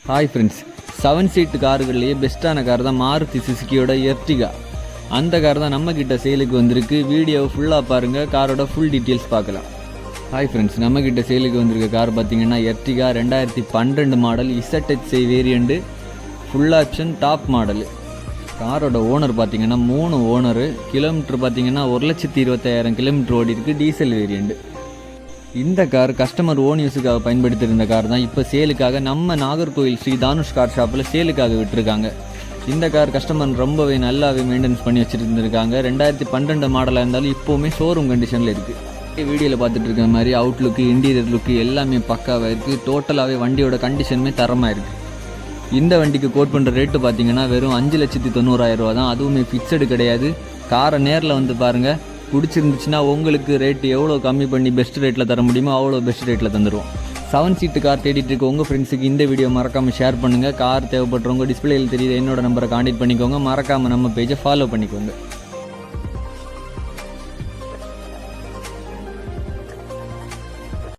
Hi friends, 7 seat கார்கள்லேயே பெஸ்ட்டான car தான் Maruti சுசுக்கியோட Ertiga. அந்த கார் தான் நம்மக்கிட்ட சேலுக்கு வந்திருக்கு. வீடியோ ஃபுல்லாக பாருங்கள், காரோட ஃபுல் டீட்டெயில்ஸ் பார்க்கலாம். ஹாய் ஃப்ரெண்ட்ஸ், நம்மக்கிட்ட சேலுக்கு வந்திருக்க கார் பார்த்தீங்கன்னா Ertiga 2012 model ZHI variant, full option top model. காரோட ஓனர் பார்த்தீங்கன்னா 3 ஓனரு. கிலோமீட்டர் பார்த்தீங்கன்னா 1,25,000 கிலோமீட்டர் ஓடி இருக்குது. Diesel variant. இந்த கார் கஸ்டமர் ஓன் யூஸுக்காக பயன்படுத்தியிருந்த கார் தான் இப்போ சேலுக்காக நம்ம நாகர்கோவில் ஸ்ரீ தானுஷ் கார் ஷாப்பில் சேலுக்காக விட்டுருக்காங்க. இந்த கார் கஸ்டமர் ரொம்பவே நல்லாவே மெயின்டெனன்ஸ் பண்ணி வச்சுருந்துருக்காங்க. 2012 மாடலாக இருந்தாலும் இப்போவுமே ஷோரூம் கண்டிஷனில் இருக்குது. வீடியோவில் பார்த்துட்டு இருக்க மாதிரி அவுட்லுக்கு, இன்டீரியர் லுக்கு எல்லாமே பக்காவாக இருக்குது. டோட்டலாகவே வண்டியோட கண்டிஷனுமே தரமாக இருக்குது. இந்த வண்டிக்கு கோட் பண்ணுற ரேட்டு பார்த்தீங்கன்னா வெறும் 5,90,000 ரூபா தான். அதுவுமே ஃபிக்ஸடு கிடையாது. காரை நேரில் வந்து பாருங்கள். பிடிச்சிருந்துச்சுன்னா உங்களுக்கு ரேட்டு எவ்வளோ கம்மி பண்ணி பெஸ்ட் ரேட்டில் தர முடியுமோ அவ்வளோ பெஸ்ட் ரேட்டில் தந்துடுவோம். 7 சீட்டு கார் தேடிட்டு இருக்க உங்கள் ஃப்ரெண்ட்ஸுக்கு இந்த வீடியோ மறக்காமல் ஷேர் பண்ணுங்கள். கார் தேவைப்படுறவங்க டிஸ்பிளேயில் தெரியுது என்னோட நம்பரை கான்டெக்ட் பண்ணிக்கோங்க. மறக்காமல் நம்ம பேஜை ஃபாலோ பண்ணிக்கோங்க.